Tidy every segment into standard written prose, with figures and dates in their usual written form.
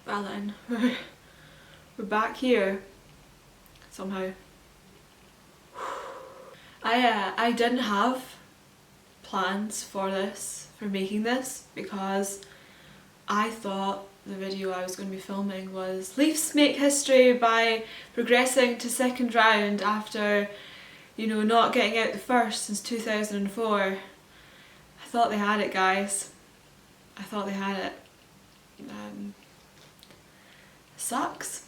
Well then, we're back here somehow. I didn't have plans for making this, because I thought the video I was going to be filming was Leafs make history by progressing to second round after, you know, not getting out the first since 2004. I thought they had it, guys. I thought they had it. Sucks.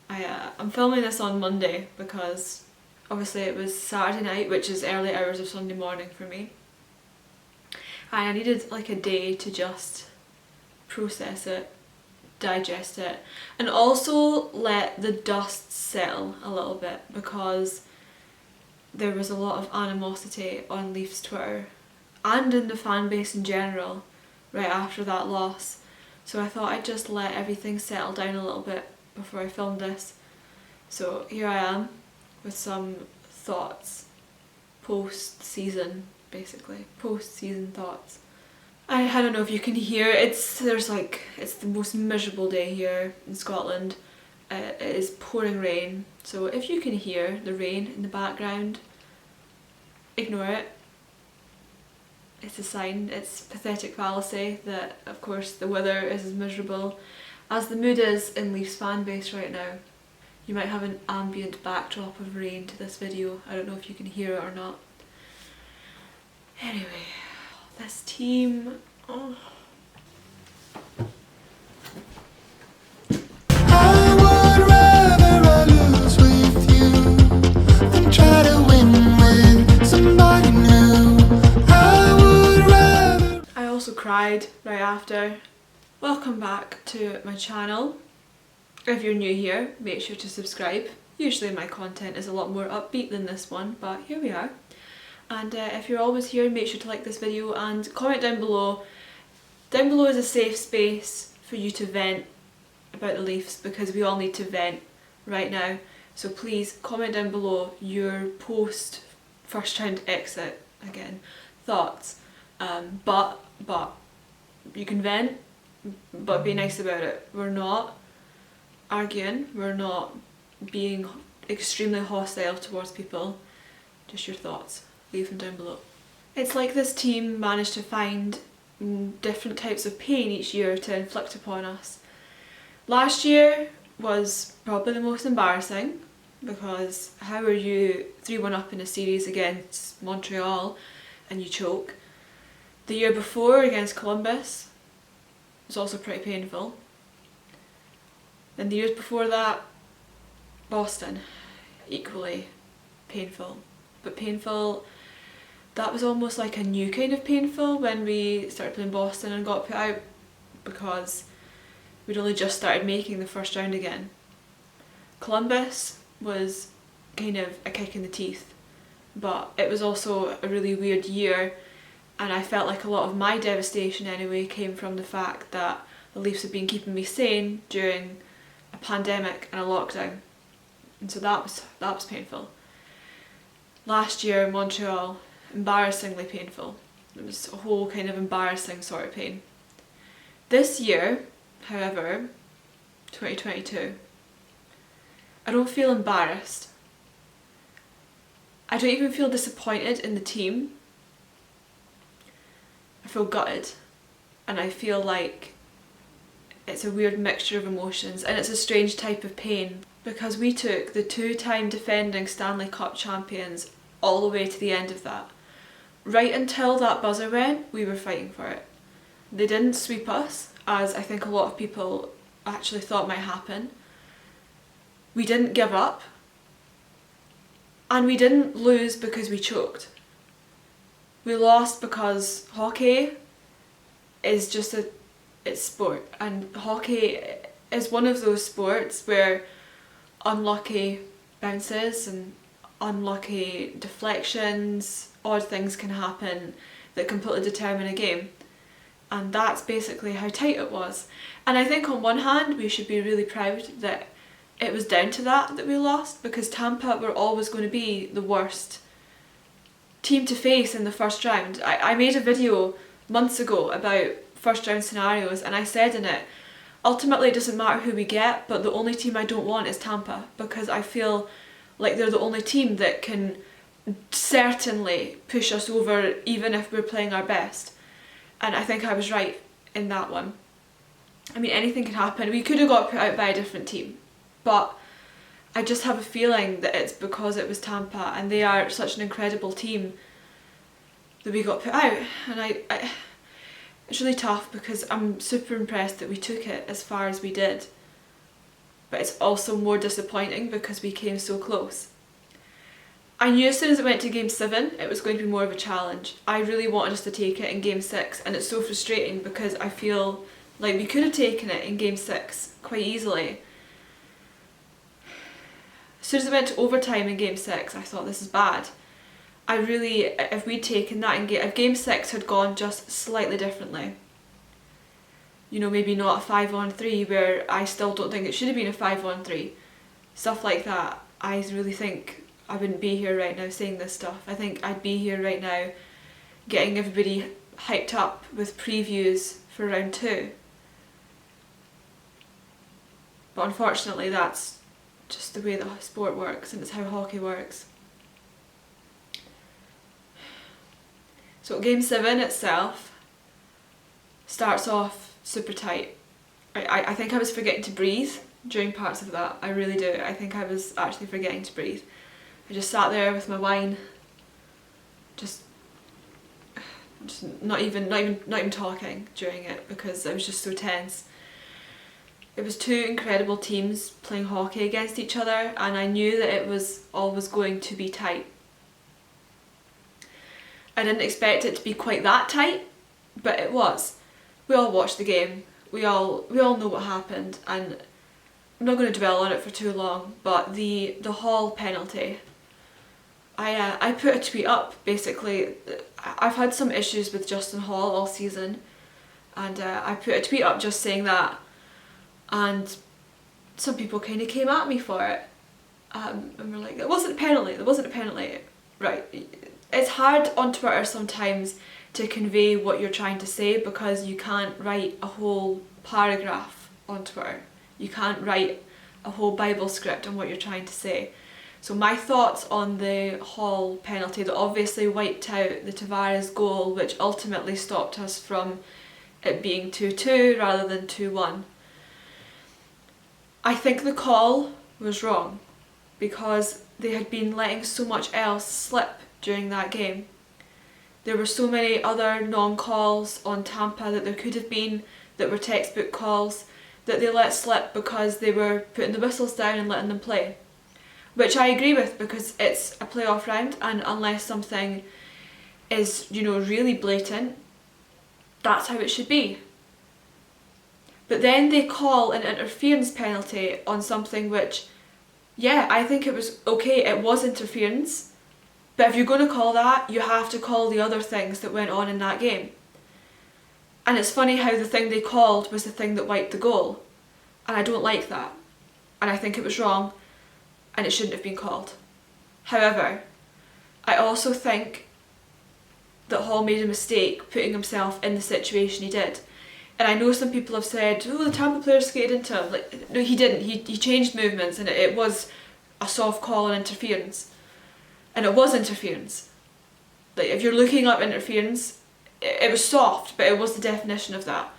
I'm filming this on Monday because obviously it was Saturday night, which is early hours of Sunday morning for me. And I needed like a day to just process it, digest it, and also let the dust settle a little bit, because there was a lot of animosity on Leafs Twitter and in the fan base in general right after that loss. So I thought I'd just let everything settle down a little bit before I filmed this. So here I am with some thoughts, post-season basically, post-season thoughts. I don't know if you can hear, it's the most miserable day here in Scotland. It is pouring rain, so if you can hear the rain in the background, ignore it. It's a sign, it's pathetic fallacy that of course the weather is as miserable as the mood is in Leafs fan base right now. You might have an ambient backdrop of rain to this video, I don't know if you can hear it or not. Anyway, this team, oh. Cried right after. Welcome back to my channel. If you're new here, make sure to subscribe. Usually my content is a lot more upbeat than this one, but here we are. And if you're always here, make sure to like this video and comment down below. Down below is a safe space for you to vent about the Leafs, because we all need to vent right now. So please comment down below your post first round exit again thoughts. But you can vent, but be nice about it. We're not arguing, we're not being extremely hostile towards people, just your thoughts, leave them down below. It's like this team managed to find different types of pain each year to inflict upon us. Last year was probably the most embarrassing, because how are you 3-1 up in a series against Montreal and you choke? The year before against Columbus was also pretty painful. Then the years before that, Boston, equally painful. But painful, that was almost like a new kind of painful when we started playing Boston and got put out, because we'd only just started making the first round again. Columbus was kind of a kick in the teeth, but it was also a really weird year. And I felt like a lot of my devastation anyway came from the fact that the Leafs had been keeping me sane during a pandemic and a lockdown. And so that was painful. Last year in Montreal, embarrassingly painful. It was a whole kind of embarrassing sort of pain. This year, however, 2022, I don't feel embarrassed. I don't even feel disappointed in the team. I feel gutted, and I feel like it's a weird mixture of emotions, and it's a strange type of pain, because we took the 2-time defending Stanley Cup champions all the way to the end of that. Right until that buzzer went, we were fighting for it. They didn't sweep us, as I think a lot of people actually thought might happen. We didn't give up, and we didn't lose because we choked. We lost because hockey is just it's sport, and hockey is one of those sports where unlucky bounces and unlucky deflections, odd things can happen that completely determine a game. And that's basically how tight it was. And I think on one hand we should be really proud that it was down to that we lost, because Tampa were always going to be the worst team to face in the first round. I made a video months ago about first round scenarios, and I said in it, ultimately it doesn't matter who we get, but the only team I don't want is Tampa, because I feel like they're the only team that can certainly push us over even if we're playing our best. And I think I was right in that one. I mean, anything can happen. We could have got put out by a different team, but I just have a feeling that it's because it was Tampa and they are such an incredible team that we got put out. And it's really tough because I'm super impressed that we took it as far as we did, but it's also more disappointing because we came so close. I knew as soon as it went to game 7 it was going to be more of a challenge. I really wanted us to take it in game 6, and it's so frustrating because I feel like we could have taken it in game 6 quite easily. As soon as it went to overtime in game 6 I thought, this is bad. If we'd taken that if game 6 had gone just slightly differently, you know, maybe not a 5-on-3 where I still don't think it should have been a 5-on-3, stuff like that, I really think I wouldn't be here right now saying this stuff. I think I'd be here right now getting everybody hyped up with previews for round 2. But unfortunately that's just the way the sport works, and it's how hockey works. So game 7 itself starts off super tight. I think I was forgetting to breathe during parts of that. I really do. I think I was actually forgetting to breathe. I just sat there with my wine, just not even talking during it because I was just so tense. It was two incredible teams playing hockey against each other, and I knew that it was always going to be tight. I didn't expect it to be quite that tight, but it was. We all watched the game. We all know what happened, and I'm not going to dwell on it for too long. But the Hall penalty, I put a tweet up basically. I've had some issues with Justin Hall all season, and I put a tweet up just saying that, and some people kind of came at me for it, and were like, "It wasn't a penalty. There wasn't a penalty." Right. It's hard on Twitter sometimes to convey what you're trying to say because you can't write a whole paragraph on Twitter. You can't write a whole Bible script on what you're trying to say. So my thoughts on the Hall penalty that obviously wiped out the Tavares goal, which ultimately stopped us from it being 2-2 rather than 2-1. I think the call was wrong because they had been letting so much else slip during that game. There were so many other non-calls on Tampa that there could have been that were textbook calls that they let slip because they were putting the whistles down and letting them play. Which I agree with because it's a playoff round, and unless something is, you know, really blatant, that's how it should be. But then they call an interference penalty on something which, yeah, I think it was okay, it was interference. But if you're going to call that, you have to call the other things that went on in that game. And it's funny how the thing they called was the thing that wiped the goal. And I don't like that. And I think it was wrong, and it shouldn't have been called. However, I also think that Hall made a mistake putting himself in the situation he did. And I know some people have said, oh, the Tampa player skated into him. Like, no, he didn't. He changed movements, and it was a soft call and interference. And it was interference. Like, if you're looking up interference, it was soft, but it was the definition of that.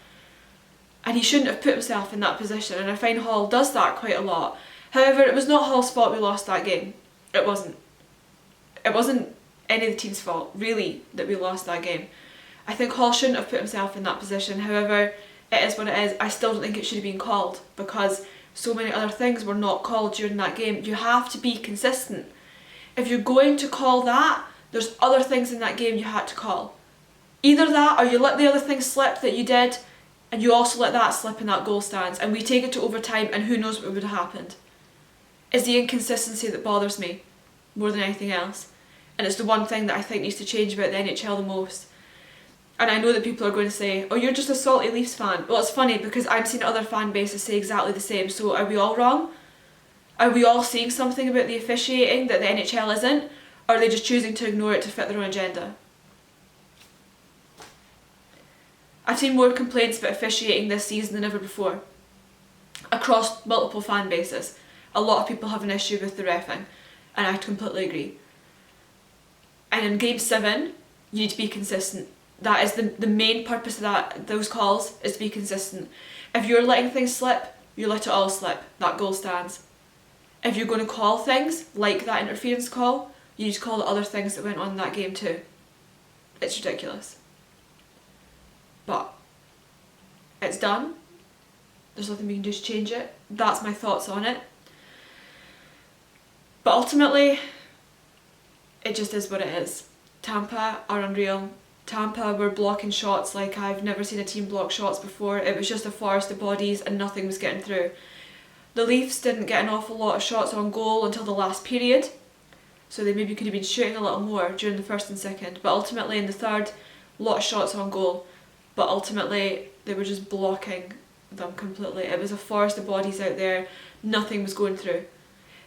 And he shouldn't have put himself in that position, and I find Hall does that quite a lot. However, it was not Hall's fault we lost that game. It wasn't. It wasn't any of the team's fault, really, that we lost that game. I think Hall shouldn't have put himself in that position. However, it is what it is. I still don't think it should have been called because so many other things were not called during that game. You have to be consistent. If you're going to call that, there's other things in that game you had to call. Either that, or you let the other things slip that you did, and you also let that slip in that goal stands, and we take it to overtime, and who knows what would have happened. It's the inconsistency that bothers me more than anything else. And it's the one thing that I think needs to change about the NHL the most. And I know that people are going to say, oh, you're just a salty Leafs fan. Well, it's funny because I've seen other fan bases say exactly the same, so are we all wrong? Are we all seeing something about the officiating that the NHL isn't? Or are they just choosing to ignore it to fit their own agenda? I've seen more complaints about officiating this season than ever before. across multiple fan bases. A lot of people have an issue with the reffing, and I completely agree. And in Game 7, you need to be consistent. That is the main purpose of those calls, is to be consistent. If you're letting things slip, you let it all slip. That goal stands. If you're going to call things like that interference call, you need to call the other things that went on in that game too. It's ridiculous. But it's done. There's nothing we can do to change it. That's my thoughts on it. But ultimately, it just is what it is. Tampa are unreal. Tampa were blocking shots like I've never seen a team block shots before. It was just a forest of bodies and nothing was getting through. The Leafs didn't get an awful lot of shots on goal until the last period, so they maybe could have been shooting a little more during the first and second, but ultimately in the third, a lot of shots on goal, but ultimately they were just blocking them completely. It was a forest of bodies out there, nothing was going through.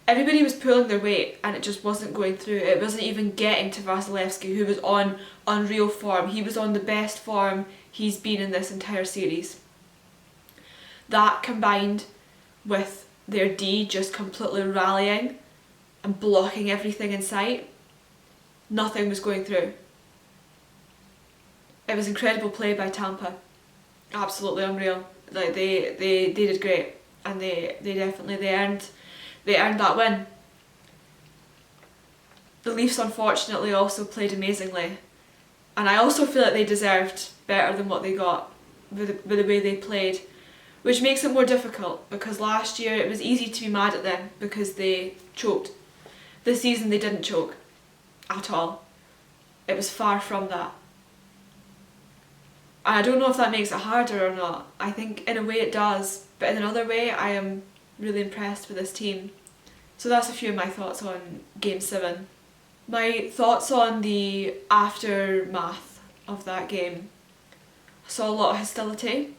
Everybody was pulling their weight and it just wasn't going through. It wasn't even getting to Vasilevsky, who was on unreal form. He was on the best form he's been in this entire series. That combined with their D just completely rallying and blocking everything in sight, nothing was going through. It was incredible play by Tampa. Absolutely unreal. Like they did great, and they earned that win. The Leafs unfortunately also played amazingly, and I also feel like they deserved better than what they got with the way they played, which makes it more difficult because last year it was easy to be mad at them because they choked. This season they didn't choke at all. It was far from that. And I don't know if that makes it harder or not. I think in a way it does, but in another way I am really impressed with this team. So that's a few of my thoughts on Game 7. My thoughts on the aftermath of that game. I saw a lot of hostility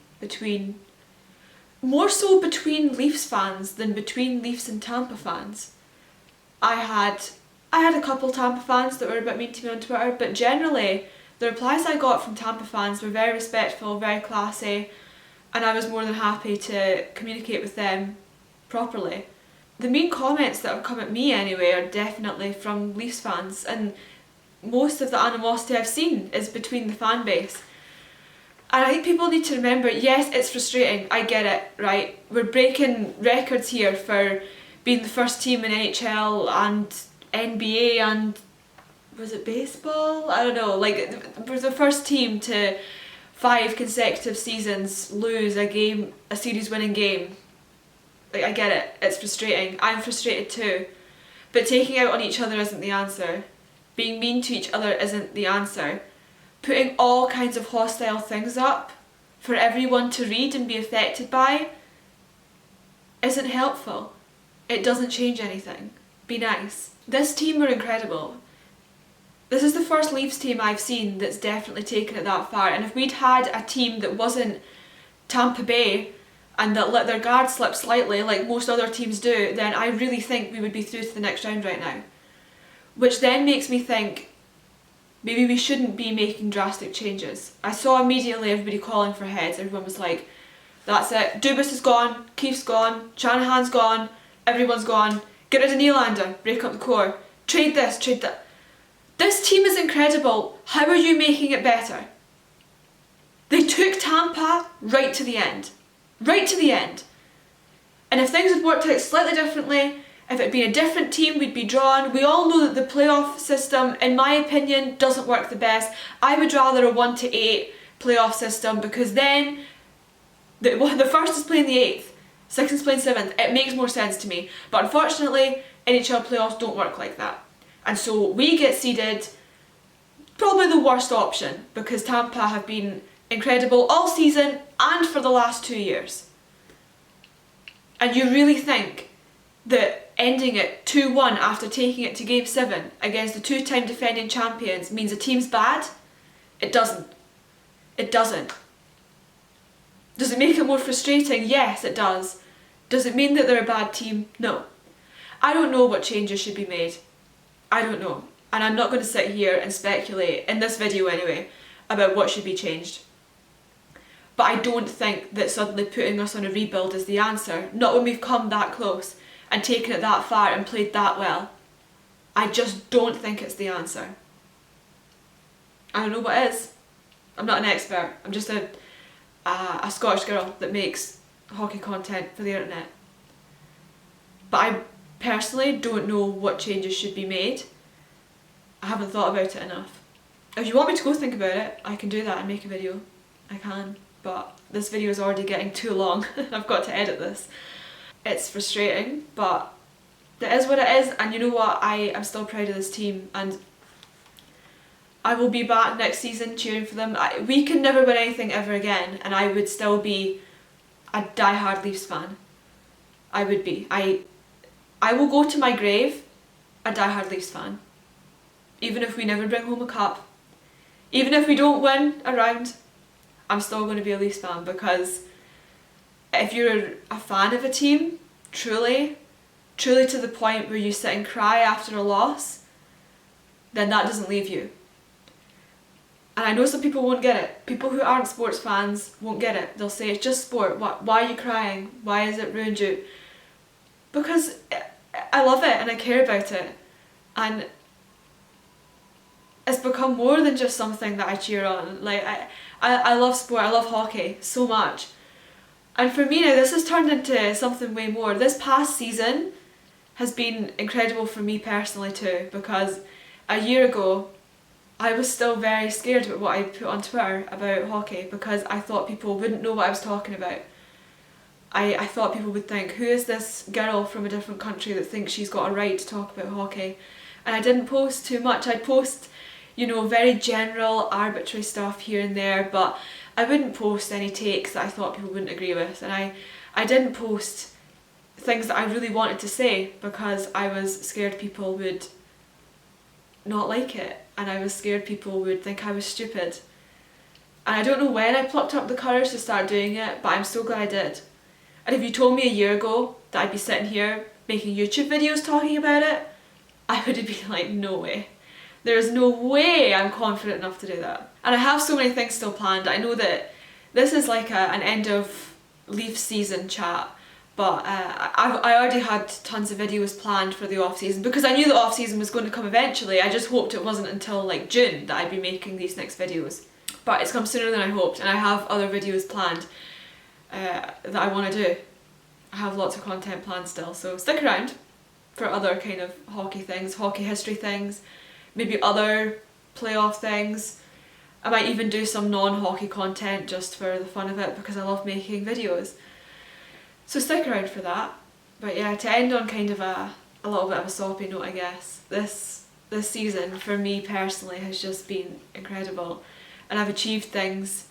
more so between Leafs fans than between Leafs and Tampa fans. I had a couple Tampa fans that were a bit mean to me on Twitter, but generally the replies I got from Tampa fans were very respectful, very classy, and I was more than happy to communicate with them properly. The mean comments that have come at me anyway are definitely from Leafs fans, and most of the animosity I've seen is between the fan base. And I think people need to remember, yes, it's frustrating, I get it, right? We're breaking records here for being the first team in NHL and NBA and, was it baseball? I don't know, like, we're the first team to 5 consecutive seasons lose a series winning game. Like, I get it, it's frustrating, I'm frustrated too. But taking out on each other isn't the answer. Being mean to each other isn't the answer. Putting all kinds of hostile things up for everyone to read and be affected by isn't helpful. It doesn't change anything. Be nice. This team were incredible. This is the first Leafs team I've seen that's definitely taken it that far, and if we'd had a team that wasn't Tampa Bay and that let their guard slip slightly like most other teams do, then I really think we would be through to the next round right now. Which then makes me think maybe we shouldn't be making drastic changes. I saw immediately everybody calling for heads. Everyone was like, that's it, Dubas is gone, Keefe's gone, Shanahan's gone, everyone's gone, get rid of Nylander, break up the core, trade this, trade that. This team is incredible, how are you making it better? They took Tampa right to the end. Right to the end. And if things had worked out slightly differently, if it had been a different team, we'd be drawn. We all know that the playoff system, in my opinion, doesn't work the best. I would rather a 1-8 playoff system because then the first is playing the 8th, 6th is playing 7th. It makes more sense to me. But unfortunately, NHL playoffs don't work like that. And so we get seeded, probably the worst option because Tampa have been incredible all season and for the last 2 years. And you really think that ending it 2-1 after taking it to Game 7 against the 2-time defending champions means the team's bad? It doesn't. It doesn't. Does it make it more frustrating? Yes, it does. Does it mean that they're a bad team? No. I don't know what changes should be made. I don't know. And I'm not going to sit here and speculate, in this video anyway, about what should be changed. But I don't think that suddenly putting us on a rebuild is the answer. Not when we've come that close and taken it that far and played that well. I just don't think it's the answer. I don't know what is. I'm not an expert. I'm just a Scottish girl that makes hockey content for the internet. But I personally don't know what changes should be made. I haven't thought about it enough. If you want me to go think about it, I can do that and make a video. I can, but this video is already getting too long. I've got to edit this. It's frustrating, but it is what it is, and you know what, I am still proud of this team, and I will be back next season cheering for them. We can never win anything ever again, and I would still be a die-hard Leafs fan. I would be. I will go to my grave a die-hard Leafs fan. Even if we never bring home a cup, even if we don't win a round, I'm still going to be a Leafs fan, because if you're a fan of a team, truly to the point where you sit and cry after a loss, then that doesn't leave you. And I know some people won't get it. People who aren't sports fans won't get it. They'll say, it's just sport. Why are you crying? Why has it ruined you? Because I love it and I care about it. And it's become more than just something that I cheer on. Like, I love sport, I love hockey so much. And for me now, this has turned into something way more. This past season has been incredible for me personally too, because a year ago, I was still very scared about what I put on Twitter about hockey, because I thought people wouldn't know what I was talking about. I thought people would think, who is this girl from a different country that thinks she's got a right to talk about hockey? And I didn't post too much. I'd post, you know, very general, arbitrary stuff here and there, but I wouldn't post any takes that I thought people wouldn't agree with. And I didn't post things that I really wanted to say, because I was scared people would not like it, and I was scared people would think I was stupid. And I don't know when I plucked up the courage to start doing it, but I'm so glad I did. And if you told me a year ago that I'd be sitting here making YouTube videos talking about it, I would have been like, no way. There's no way I'm confident enough to do that. And I have so many things still planned. I know that this is like an end of Leafs season chat, but I already had tons of videos planned for the off season, because I knew the off season was going to come eventually. I just hoped it wasn't until like June that I'd be making these next videos. But it's come sooner than I hoped, and I have other videos planned that I want to do. I have lots of content planned still, so stick around for other kind of hockey things, hockey history things, maybe other playoff things. I might even do some non-hockey content just for the fun of it, because I love making videos. So stick around for that. But yeah, to end on kind of a little bit of a soppy note, I guess, this season for me personally has just been incredible, and I've achieved things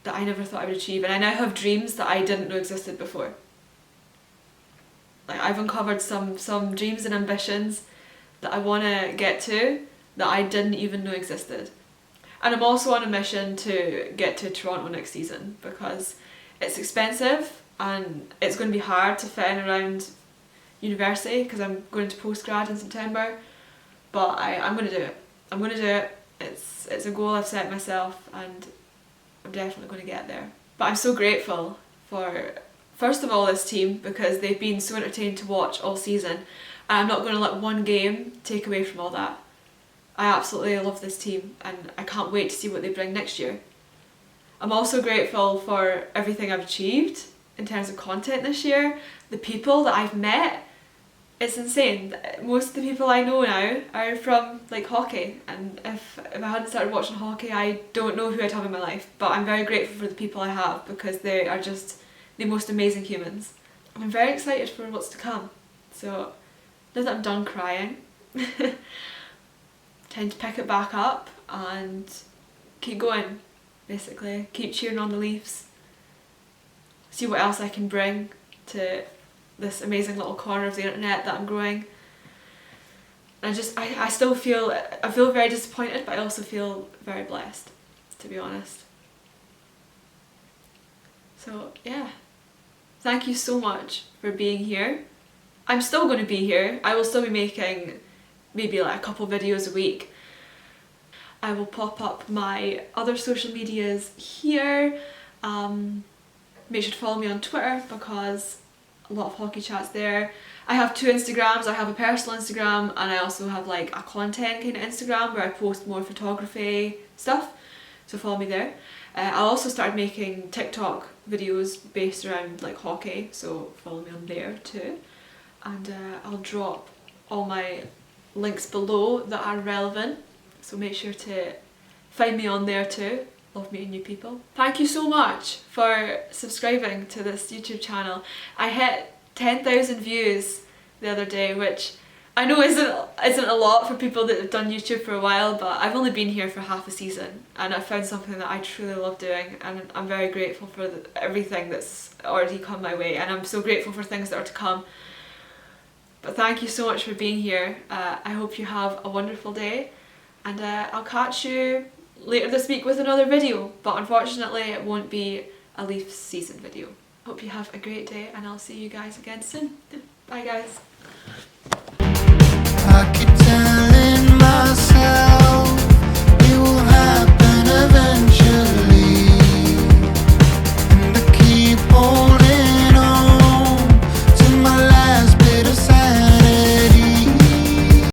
that I never thought I would achieve, and I now have dreams that I didn't know existed before. Like, I've uncovered some dreams and ambitions that I want to get to that I didn't even know existed. And I'm also on a mission to get to Toronto next season, because it's expensive and it's going to be hard to fit in around university, because I'm going to postgrad in September, but I'm going to do it. I'm going to do it. It's a goal I've set myself, and I'm definitely going to get there. But I'm so grateful for, first of all, this team, because they've been so entertaining to watch all season, and I'm not going to let one game take away from all that. I absolutely love this team, and I can't wait to see what they bring next year. I'm also grateful for everything I've achieved in terms of content this year, the people that I've met. It's insane. Most of the people I know now are from like hockey, and if I hadn't started watching hockey, I don't know who I'd have in my life. But I'm very grateful for the people I have, because they are just the most amazing humans. I'm very excited for what's to come. So now that I'm done crying, time to pick it back up and keep going, basically. Keep cheering on the Leafs. See what else I can bring to this amazing little corner of the internet that I'm growing. And I still feel, I feel very disappointed, but I also feel very blessed, to be honest. So yeah, thank you so much for being here. I'm still going to be here. I will still be making maybe like a couple videos a week. I will pop up my other social medias here. Make sure to follow me on Twitter because a lot of hockey chats there. I have 2 Instagrams. I have a personal Instagram and I also have like a content kind of Instagram where I post more photography stuff, so follow me there. I also started making TikTok videos based around like hockey, so follow me on there too. And I'll drop all my links below that are relevant, so make sure to find me on there too. Love meeting new people. Thank you so much for subscribing to this YouTube channel. I hit 10,000 views the other day, which I know isn't a lot for people that have done YouTube for a while, but I've only been here for half a season and I found something that I truly love doing, and I'm very grateful for everything that's already come my way, and I'm so grateful for things that are to come. But thank you so much for being here. I hope you have a wonderful day, and I'll catch you later this week with another video, but unfortunately it won't be a Leafs season video. Hope you have a great day and I'll see you guys again soon. Bye guys.